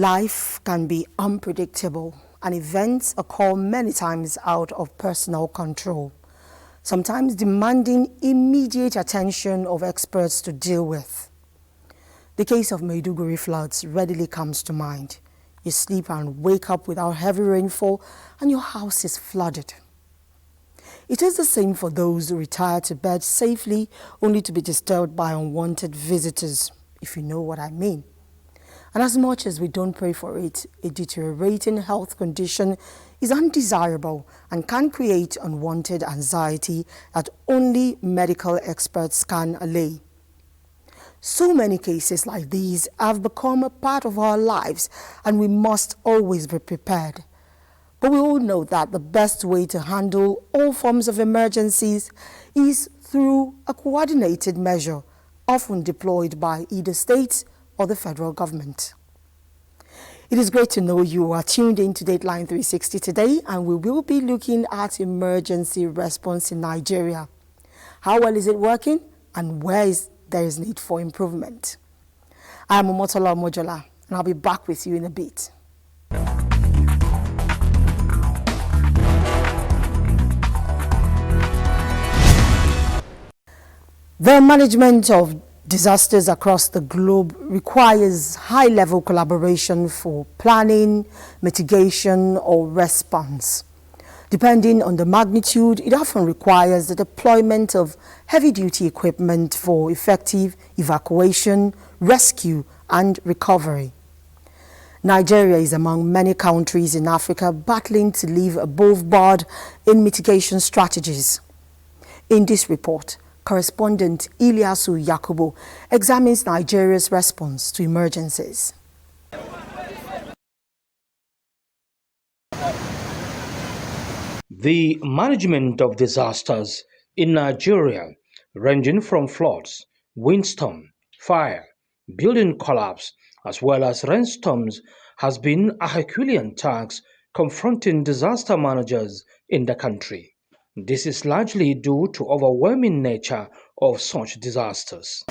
Life can be unpredictable and events occur many times out of personal control, sometimes demanding immediate attention of experts to deal with. The case of Maiduguri floods readily comes to mind. You sleep and wake up without heavy rainfall and your house is flooded. It is the same for those who retire to bed safely only to be disturbed by unwanted visitors, if you know what I mean. And as much as we don't pray for it, a deteriorating health condition is undesirable and can create unwanted anxiety that only medical experts can allay. So many cases like these have become a part of our lives and we must always be prepared. But we all know that the best way to handle all forms of emergencies is through a coordinated measure, often deployed by either states or the federal government. It is great to know you are tuned in to Dateline 360 today, and we will be looking at emergency response in Nigeria. How well is it working and where there is need for improvement? I am Omotola Mojola and I'll be back with you in a bit. The management of disasters across the globe requires high-level collaboration for planning, mitigation, or response. Depending on the magnitude, it often requires the deployment of heavy-duty equipment for effective evacuation, rescue, and recovery. Nigeria is among many countries in Africa battling to live above board in mitigation strategies. In this report, correspondent Ilyasu Yakubu examines Nigeria's response to emergencies. The management of disasters in Nigeria, ranging from floods, windstorm, fire, building collapse, as well as rainstorms, has been a Herculean task confronting disaster managers in the country. This is largely due to overwhelming nature of such disasters.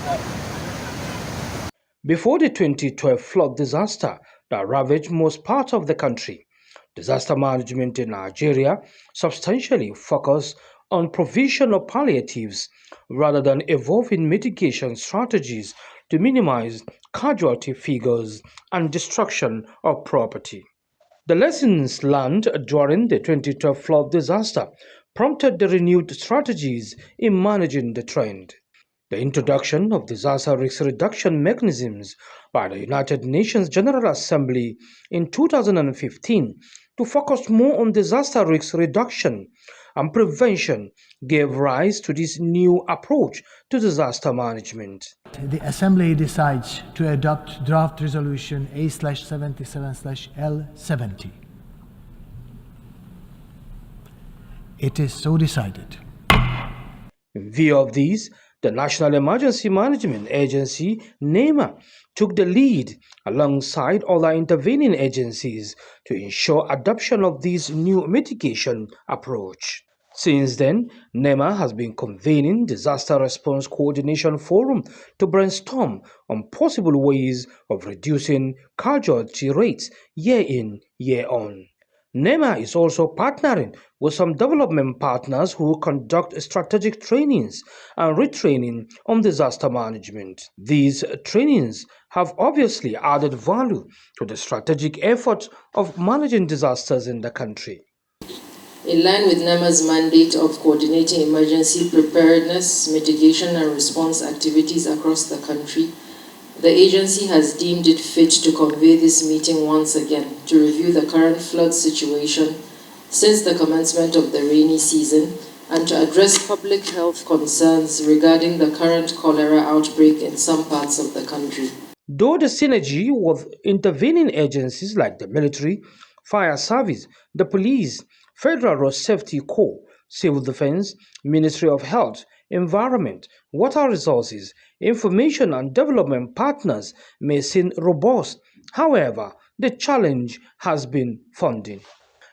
Before the 2012 flood disaster that ravaged most parts of the country, disaster management in Nigeria substantially focused on provision of palliatives rather than evolving mitigation strategies to minimize casualty figures and destruction of property. The lessons learned during the 2012 flood disaster prompted the renewed strategies in managing the trend. The introduction of disaster risk reduction mechanisms by the United Nations General Assembly in 2015 to focus more on disaster risk reduction and prevention gave rise to this new approach to disaster management. The Assembly decides to adopt draft resolution A/77/L70. It is so decided. In view of these, the National Emergency Management Agency, NEMA, took the lead alongside other intervening agencies to ensure adoption of this new mitigation approach. Since then, NEMA has been convening Disaster Response Coordination Forum to brainstorm on possible ways of reducing casualty rates year in, year on. NEMA is also partnering with some development partners who conduct strategic trainings and retraining on disaster management. These trainings have obviously added value to the strategic efforts of managing disasters in the country. In line with NEMA's mandate of coordinating emergency preparedness, mitigation and response activities across the country, the agency has deemed it fit to convene this meeting once again to review the current flood situation since the commencement of the rainy season and to address public health concerns regarding the current cholera outbreak in some parts of the country. Though the synergy with intervening agencies like the military, fire service, the police, Federal Road Safety Corps, Civil Defense, Ministry of Health, Environment, Water Resources, Information and Development partners may seem robust. However, the challenge has been funding.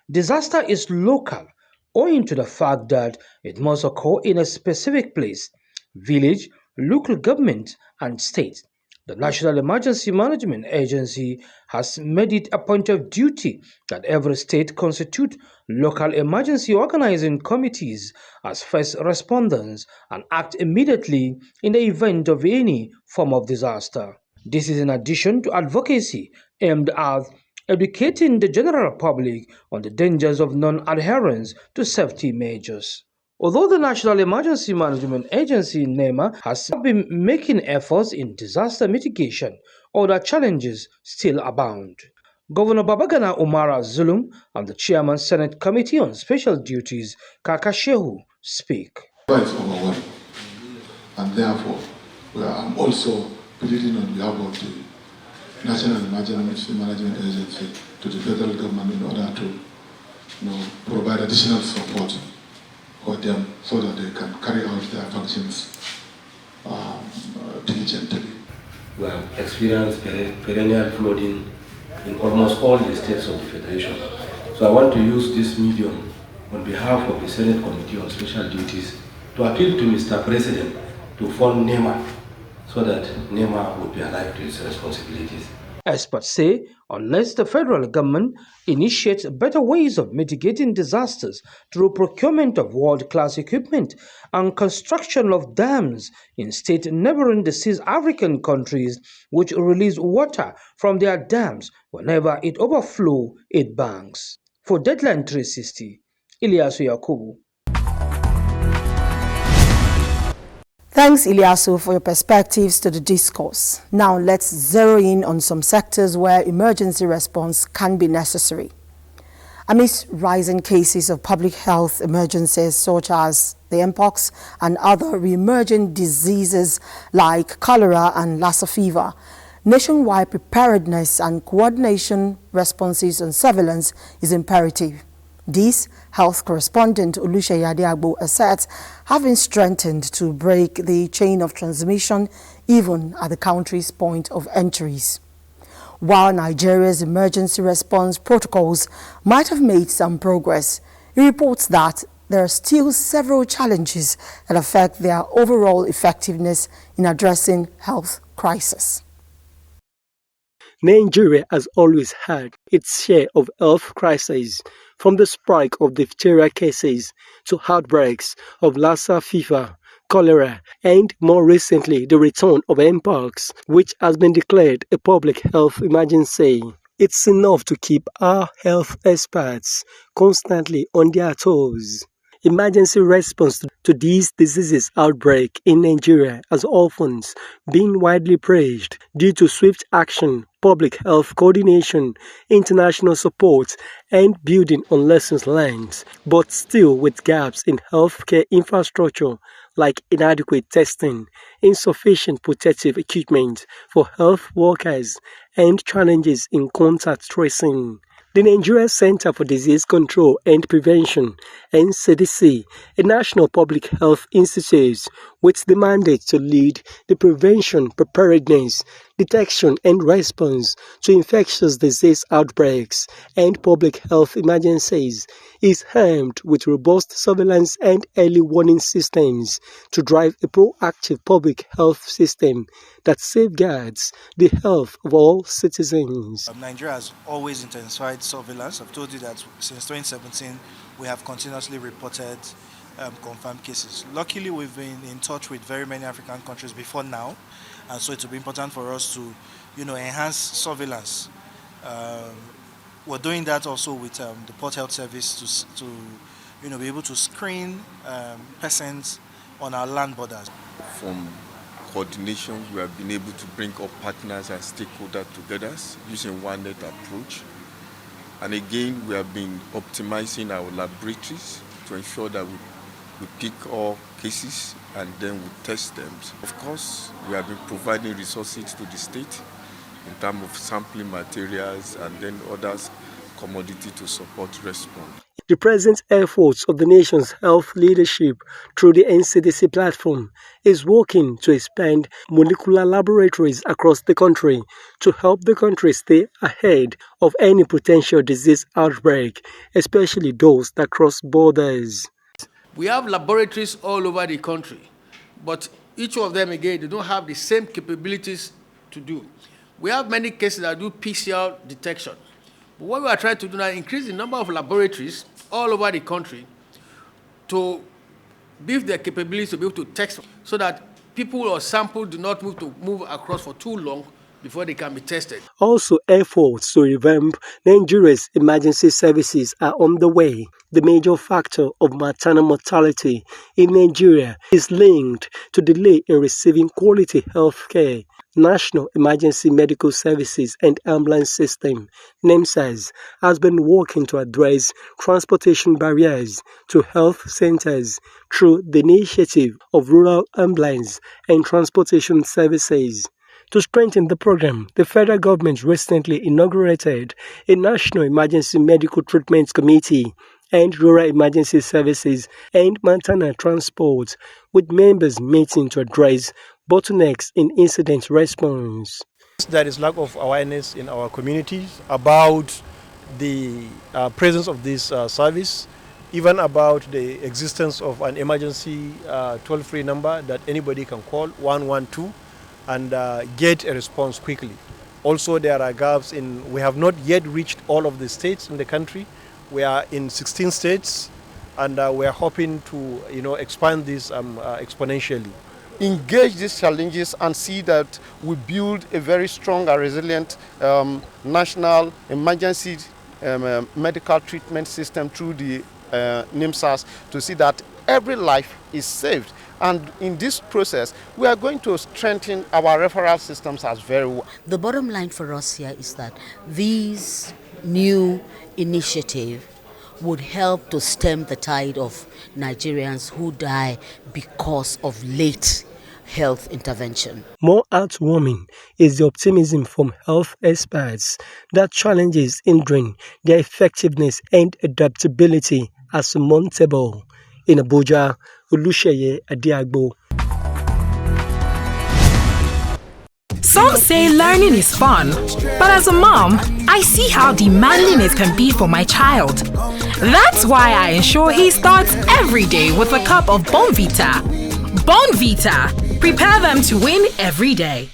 Disaster is local, owing to the fact that it must occur in a specific place, village, local government, and state. The National Emergency Management Agency has made it a point of duty that every state constitute local emergency organizing committees as first responders and act immediately in the event of any form of disaster. This is in addition to advocacy aimed at educating the general public on the dangers of non-adherence to safety measures. Although the National Emergency Management Agency (NEMA) has been making efforts in disaster mitigation, other challenges still abound. Governor Babagana Umara Zulum and the Chairman Senate Committee on Special Duties, Kaka Shehu, speak. It's overwhelming, and therefore I'm also pleading on behalf of the National Emergency Management Agency to the federal government in order to provide additional support for them so that they can carry out their functions diligently. We have experienced perennial flooding in almost all the states of the Federation. So I want to use this medium on behalf of the Senate Committee on Special Duties to appeal to Mr. President to fund NEMA so that NEMA would be alive to its responsibilities. Experts say unless the federal government initiates better ways of mitigating disasters through procurement of world-class equipment and construction of dams in states neighboring the East African countries which release water from their dams whenever it overflows its banks. For Dateline 360, Ilyasu Yakubu. Thanks, Ilyasu, for your perspectives to the discourse. Now let's zero in on some sectors where emergency response can be necessary. Amidst rising cases of public health emergencies such as the mpox and other re-emerging diseases like cholera and Lassa fever, nationwide preparedness and coordination responses and surveillance is imperative. This, health correspondent Oluseye Adeagbo asserts, have been strengthened to break the chain of transmission even at the country's point of entries. While Nigeria's emergency response protocols might have made some progress, he reports that there are still several challenges that affect their overall effectiveness in addressing health crisis. Nigeria has always had its share of health crises, from the spike of diphtheria cases to outbreaks of Lassa fever, cholera, and more recently the return of mpox, which has been declared a public health emergency. It's enough to keep our health experts constantly on their toes. Emergency response to these diseases outbreak in Nigeria has often been widely praised due to swift action, public health coordination, international support, and building on lessons learned, but still with gaps in healthcare infrastructure like inadequate testing, insufficient protective equipment for health workers, and challenges in contact tracing. The Nigeria Center for Disease Control and Prevention, NCDC, a national public health institute with the mandate to lead the prevention, preparedness, detection and response to infectious disease outbreaks and public health emergencies, is armed with robust surveillance and early warning systems to drive a proactive public health system that safeguards the health of all citizens. Nigeria has always intensified surveillance. I've told you that since 2017 we have continuously reported confirmed cases. Luckily, we've been in touch with very many African countries before now, and so it will be important for us to, enhance surveillance. We're doing that also with the Port Health Service to be able to screen persons on our land borders. From coordination, we have been able to bring up partners and stakeholders together using one net approach. And again, we have been optimizing our laboratories to ensure that we pick all cases and then we test them. Of course, we have been providing resources to the state in terms of sampling materials and then others commodity to support response. The present efforts of the nation's health leadership through the NCDC platform is working to expand molecular laboratories across the country to help the country stay ahead of any potential disease outbreak, especially those that cross borders. We have laboratories all over the country, but each of them, again, they don't have the same capabilities to do. We have many cases that do PCR detection. But what we are trying to do now is increase the number of laboratories all over the country to build their capabilities to be able to test so that people or samples do not move across for too long before they can be tested. Also, efforts to revamp Nigeria's emergency services are on the way. The major factor of maternal mortality in Nigeria is linked to delay in receiving quality health care. National Emergency Medical Services and Ambulance System (NEMSAS) has been working to address transportation barriers to health centers through the initiative of Rural Ambulance and Transportation Services. To strengthen the program, the federal government recently inaugurated a National Emergency Medical Treatment Committee and Rural Emergency Services and Maternal Transport, with members meeting to address bottlenecks in incident response. There is lack of awareness in our communities about the presence of this service, even about the existence of an emergency toll-free number that anybody can call, 112, and get a response quickly. Also, there are gaps we have not yet reached all of the states in the country. We are in 16 states, and we are hoping to expand this exponentially. Engage these challenges and see that we build a very strong and resilient national emergency medical treatment system through the NIMSAS to see that every life is saved. And in this process, we are going to strengthen our referral systems as very well. The bottom line for us here is that these new initiatives would help to stem the tide of Nigerians who die because of late health intervention. More heartwarming is the optimism from health experts that challenges hindering their effectiveness and adaptability are surmountable. In Abuja, Olusheye Adiagbo. Some say learning is fun, but as a mom, I see how demanding it can be for my child. That's why I ensure he starts every day with a cup of Bonvita. Bonvita, prepare them to win every day.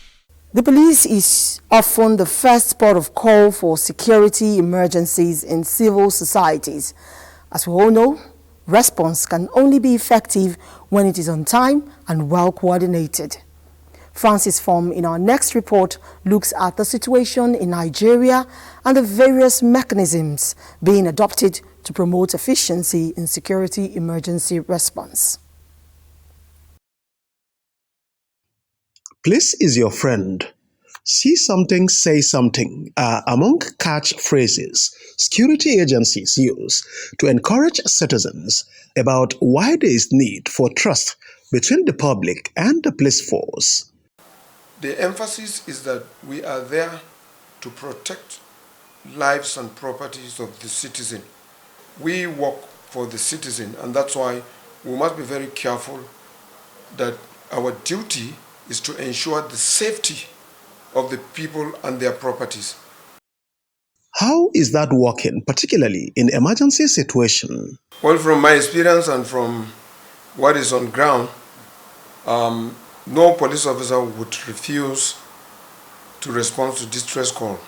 The police is often the first port of call for security emergencies in civil societies. As we all know, response can only be effective when it is on time and well coordinated. Francis Form in our next report looks at the situation in Nigeria and the various mechanisms being adopted to promote efficiency in security emergency response. Police is your friend. See something, say something are among catchphrases security agencies use to encourage citizens about why there is need for trust between the public and the police force. The emphasis is that we are there to protect lives and properties of the citizen. We work for the citizen, and that's why we must be very careful that our duty is to ensure the safety of the people and their properties. How is that working, particularly in emergency situation? Well, from my experience and from what is on ground, no police officer would refuse to respond to distress call.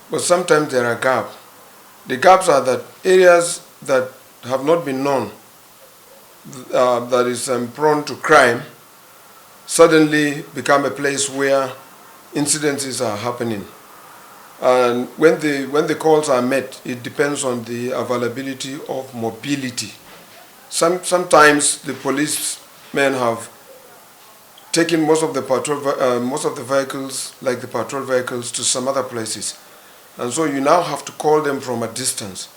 But sometimes there are gaps. The gaps are that areas that have not been known, that is prone to crime, suddenly become a place where incidences are happening. And when the calls are met, it depends on the availability of mobility. Sometimes the policemen have taken most of the vehicles, like the patrol vehicles, to some other places, and so you now have to call them from a distance.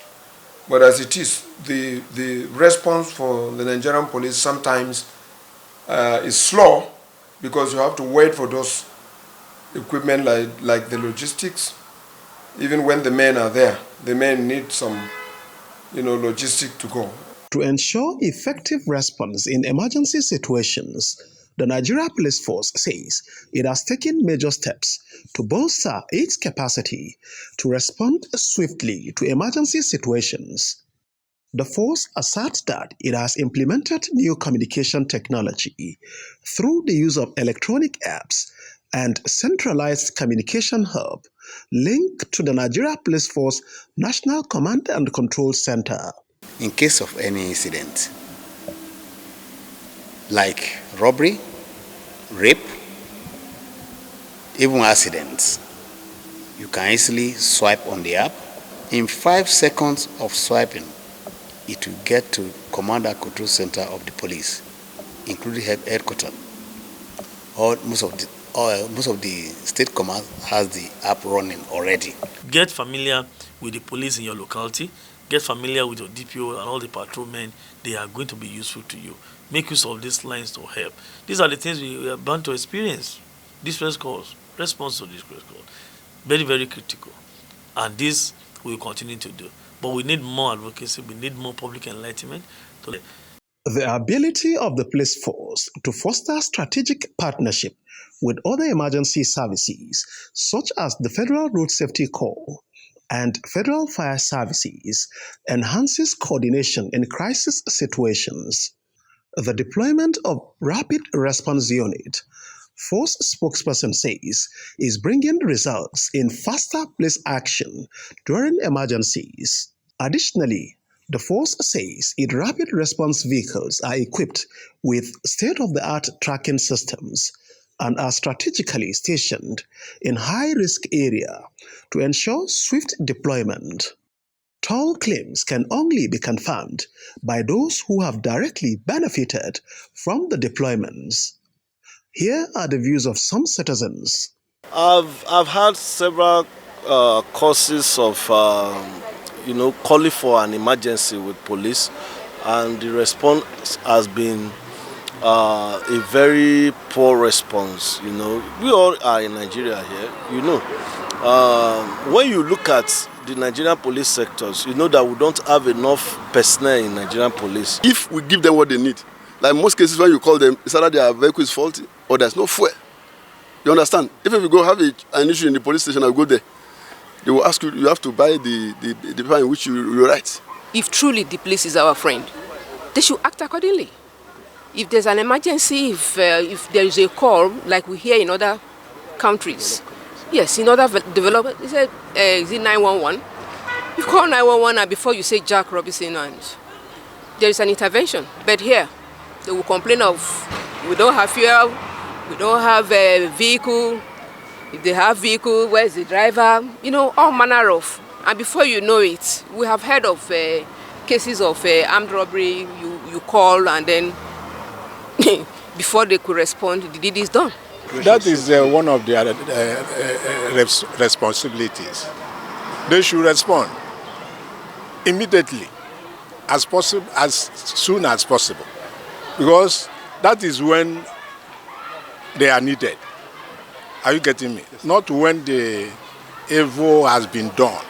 But as it is, the response for the Nigerian police sometimes is slow because you have to wait for those equipment like the logistics. Even when the men are there, the men need some, logistic to go. To ensure effective response in emergency situations, the Nigeria Police Force says it has taken major steps to bolster its capacity to respond swiftly to emergency situations. The force asserts that it has implemented new communication technology through the use of electronic apps and centralized communication hub linked to the Nigeria Police Force National Command and Control Center. In case of any incident, like robbery, rape, even accidents, you can easily swipe on the app. In 5 seconds of swiping, it will get to Command and Control Center of the police, including headquarters. Most of the state command has the app running already. Get familiar with the police in your locality. Get familiar with your DPO and all the patrolmen. They are going to be useful to you. Make use of these lines to help. These are the things we are bound to experience. Distress calls, response to distress calls, very, very critical. And this we will continue to do. But we need more advocacy. We need more public enlightenment. The ability of the police force to foster strategic partnership with other emergency services, such as the Federal Road Safety Corps and Federal Fire Services, enhances coordination in crisis situations. The deployment of Rapid Response Unit, Force spokesperson says, is bringing results in faster police action during emergencies. Additionally, the force says its rapid response vehicles are equipped with state-of-the-art tracking systems and are strategically stationed in high-risk areas to ensure swift deployment. Toll claims can only be confirmed by those who have directly benefited from the deployments. Here are the views of some citizens. I've had several courses of calling for an emergency with police, and the response has been a very poor response. We all are in Nigeria here. When you look at the Nigerian police sectors, you know that we don't have enough personnel in Nigerian police. If we give them what they need, like most cases when you call them, it's either their vehicle is faulty or there's no fuel. You understand? If you go have an issue in the police station, I'll go there. They will ask you, you have to buy the paper in which you write. If truly the police is our friend, they should act accordingly. If there's an emergency, if there is a call, like we hear in other countries, yes, in other development, they say, is it 911? You call 911 and before you say Jack Robinson and there is an intervention. But here, they will complain of, we don't have fuel, we don't have a vehicle. If they have vehicle, where's the driver? All manner of. And before you know it, we have heard of cases of armed robbery. You call and then before they could respond, the deed is done. That is one of their responsibilities. They should respond immediately, as soon as possible, because that is when they are needed. Are you getting me? Not when the evil has been done.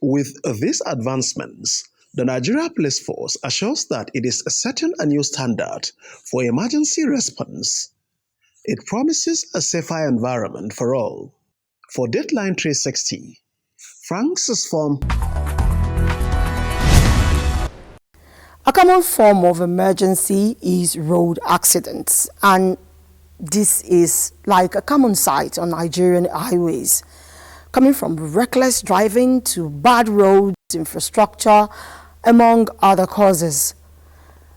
With these advancements, the Nigeria Police Force assures that it is setting a new standard for emergency response. It promises a safer environment for all. For Dateline 360, Frank's form. A common form of emergency is road accidents, and this is like a common sight on Nigerian highways, coming from reckless driving to bad roads, infrastructure, among other causes.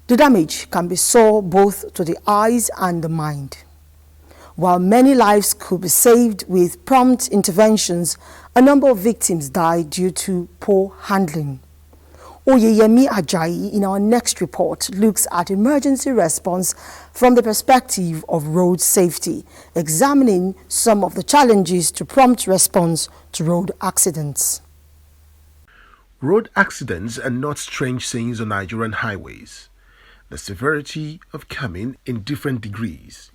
The damage can be sore both to the eyes and the mind. While many lives could be saved with prompt interventions, a number of victims died due to poor handling. Oyeyemi Ajayi in our next report looks at emergency response from the perspective of road safety, examining some of the challenges to prompt response to road accidents. Road accidents are not strange things on Nigerian highways. The severity of coming in different degrees.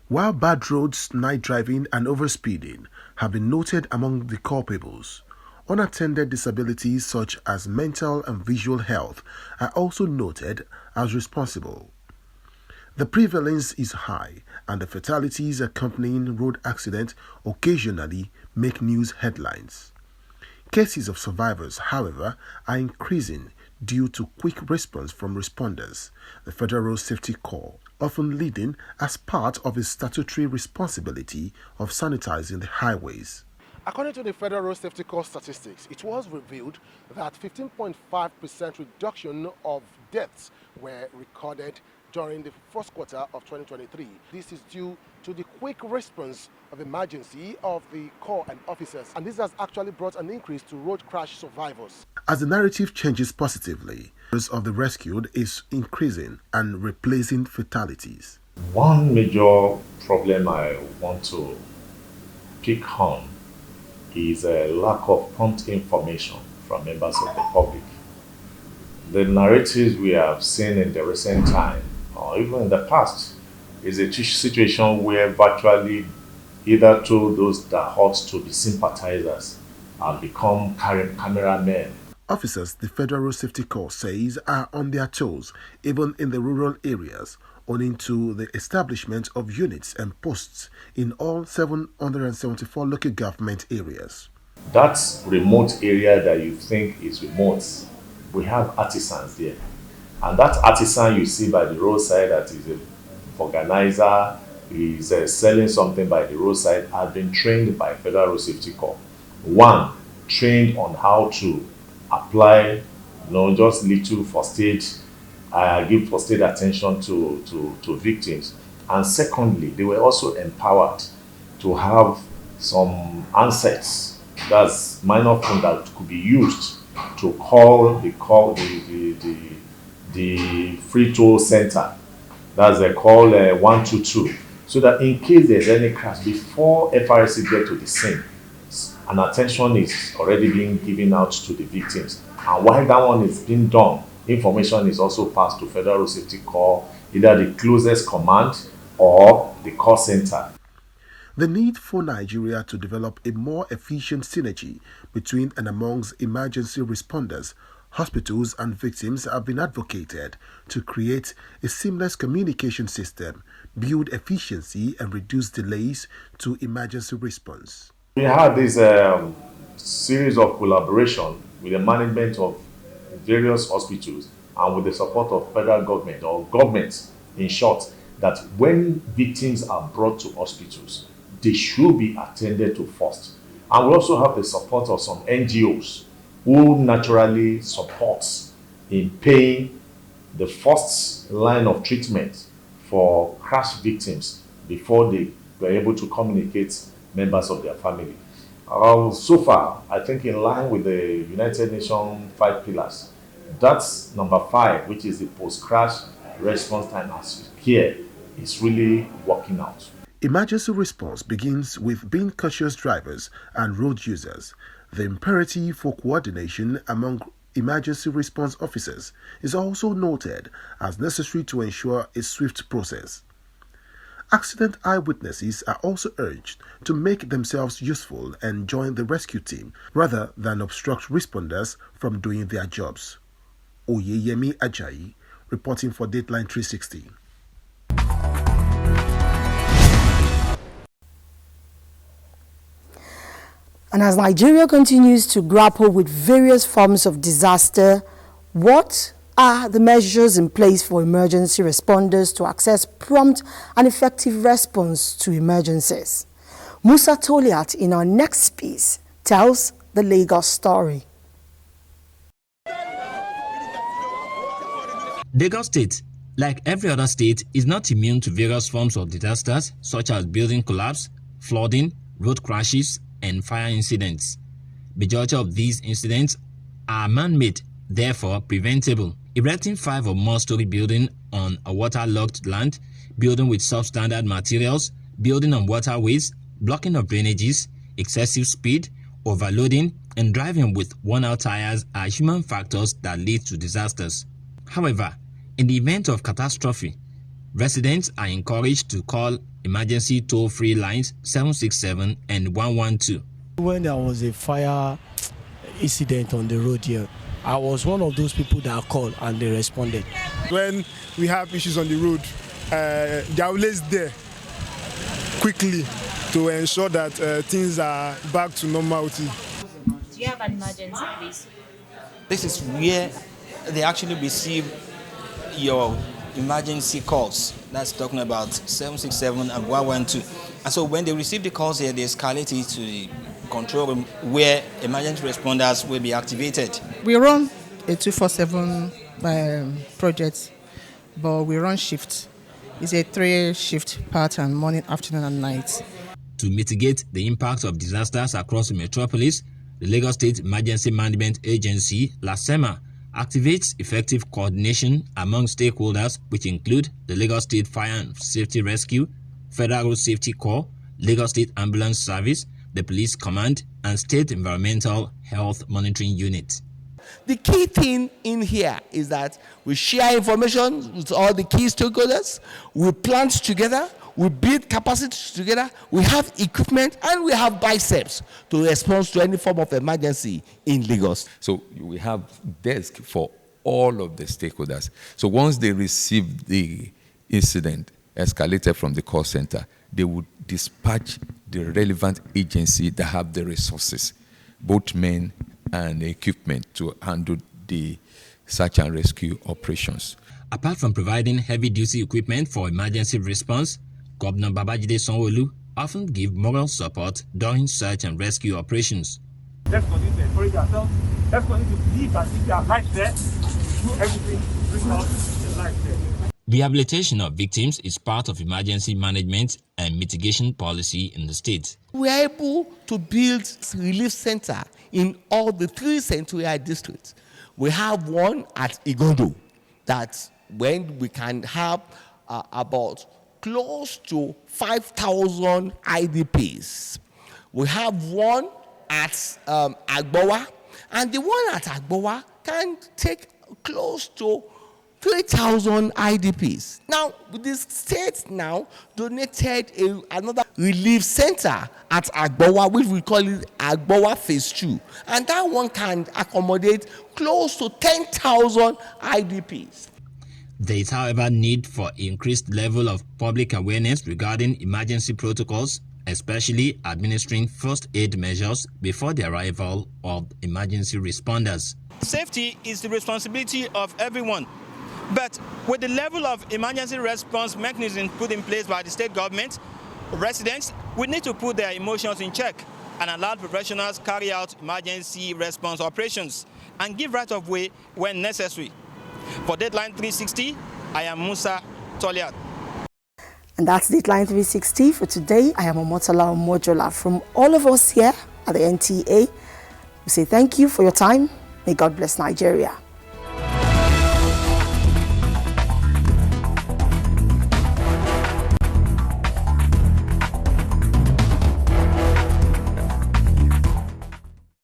While bad roads, night driving and overspeeding have been noted among the culpables, unattended disabilities such as mental and visual health are also noted as responsible. The prevalence is high and the fatalities accompanying road accidents occasionally make news headlines. Cases of survivors, however, are increasing due to quick response from responders, the Federal Road Safety Corps, often leading as part of his statutory responsibility of sanitizing the highways. According to the Federal Road Safety Corps statistics, it was revealed that 15.5% reduction of deaths were recorded during the first quarter of 2023. This is due to the quick response of emergency of the Corps and officers, and this has actually brought an increase to road crash survivors. As the narrative changes positively, the numbers of the rescued is increasing and replacing fatalities. One major problem I want to pick on is a lack of prompt information from members of the public. The narratives we have seen in the recent time, or even in the past, is a situation where virtually either told those that ought to be sympathizers and become cameramen. Officers the Federal Road Safety Corps says are on their toes, even in the rural areas, owing to the establishment of units and posts in all 774 local government areas. That remote area that you think is remote, we have artisans there. And that artisan you see by the roadside that is an organizer, is selling something by the roadside, has been trained by Federal Road Safety Corps. One, trained on how to apply, just little first aid, give first aid attention to victims. And secondly, they were also empowered to have some answers, that's minor phone that could be used to call the free toll center. That's a call 122. So that in case there's any crash, before FRC get to the scene, an attention is already being given out to the victims. And while that one is being done, information is also passed to Federal Road Safety Corps, either the closest command or the call center. The need for Nigeria to develop a more efficient synergy between and amongst emergency responders, hospitals and victims have been advocated to create a seamless communication system, build efficiency and reduce delays to emergency response. We had this series of collaboration with the management of various hospitals and with the support of federal government or governments, in short, that when victims are brought to hospitals, they should be attended to first. And we also have the support of some NGOs who naturally supports in paying the first line of treatment for crash victims before they were able to communicate members of their family. So far, I think in line with the United Nations 5 pillars, that's number 5, which is the post-crash response time as care, is really working out. Emergency response begins with being cautious drivers and road users. The imperative for coordination among emergency response officers is also noted as necessary to ensure a swift process. Accident eyewitnesses are also urged to make themselves useful and join the rescue team rather than obstruct responders from doing their jobs. Oyeyemi Ajayi, reporting for Dateline 360. And as Nigeria continues to grapple with various forms of disaster, what are the measures in place for emergency responders to access prompt and effective response to emergencies? Musa Toliat in our next piece tells the Lagos story. Lagos State, like every other state, is not immune to various forms of disasters such as building collapse, flooding, road crashes, and fire incidents. Majority of these incidents are man-made, therefore preventable. Erecting 5 or more story building on a waterlogged land, building with substandard materials, building on waterways, blocking of drainages, excessive speed, overloading, and driving with worn-out tires are human factors that lead to disasters. However, in the event of catastrophe, residents are encouraged to call emergency toll-free lines 767 and 112. When there was a fire incident on the road here, I was one of those people that called and they responded. When we have issues on the road, they are always there quickly to ensure that things are back to normality. Do you have an emergency, please? This is where they actually receive your emergency calls. That's talking about 767 and 112. And so when they receive the calls here, they escalate it to the control room where emergency responders will be activated. We run a 247 project, but we run shifts. It's a 3-shift pattern, morning, afternoon, and night. To mitigate the impact of disasters across the metropolis, the Lagos State Emergency Management Agency, LASEMA, activates effective coordination among stakeholders, which include the Lagos State Fire and Safety Rescue, Federal Road Safety Corps, Lagos State Ambulance Service, the Police Command, and State Environmental Health Monitoring Unit. The key thing in here is that we share information with all the key stakeholders, we plan together, we build capacity together, we have equipment, and we have biceps to respond to any form of emergency in Lagos. So we have desk for all of the stakeholders. So once they receive the incident escalated from the call center, they would dispatch the relevant agency that have the resources, both men and equipment, to handle the search and rescue operations. Apart from providing heavy-duty equipment for emergency response, Governor Babajide Sanwo-Olu often give moral support during search and rescue operations. Let's continue to encourage ourselves. Let's continue to believe that if we are right there, do everything to bring out the life there. Rehabilitation of victims is part of emergency management and mitigation policy in the state. We are able to build relief center in all the 3 central districts. We have one at Igondo that when we can have about close to 5,000 IDPs. We have one at Agbowa, and the one at Agbowa can take close to 3,000 IDPs. Now, the state now donated another relief center at Agbowa, which we call it Agbowa Phase 2. And that one can accommodate close to 10,000 IDPs. There is, however, need for increased level of public awareness regarding emergency protocols, especially administering first aid measures before the arrival of emergency responders. Safety is the responsibility of everyone. But with the level of emergency response mechanism put in place by the state government, residents, we need to put their emotions in check and allow professionals carry out emergency response operations and give right of way when necessary. For Dateline 360, I am Musa Toliat. And that's Dateline 360 for today. I am Omotola Omojola. From all of us here at the NTA, we say thank you for your time. May God bless Nigeria.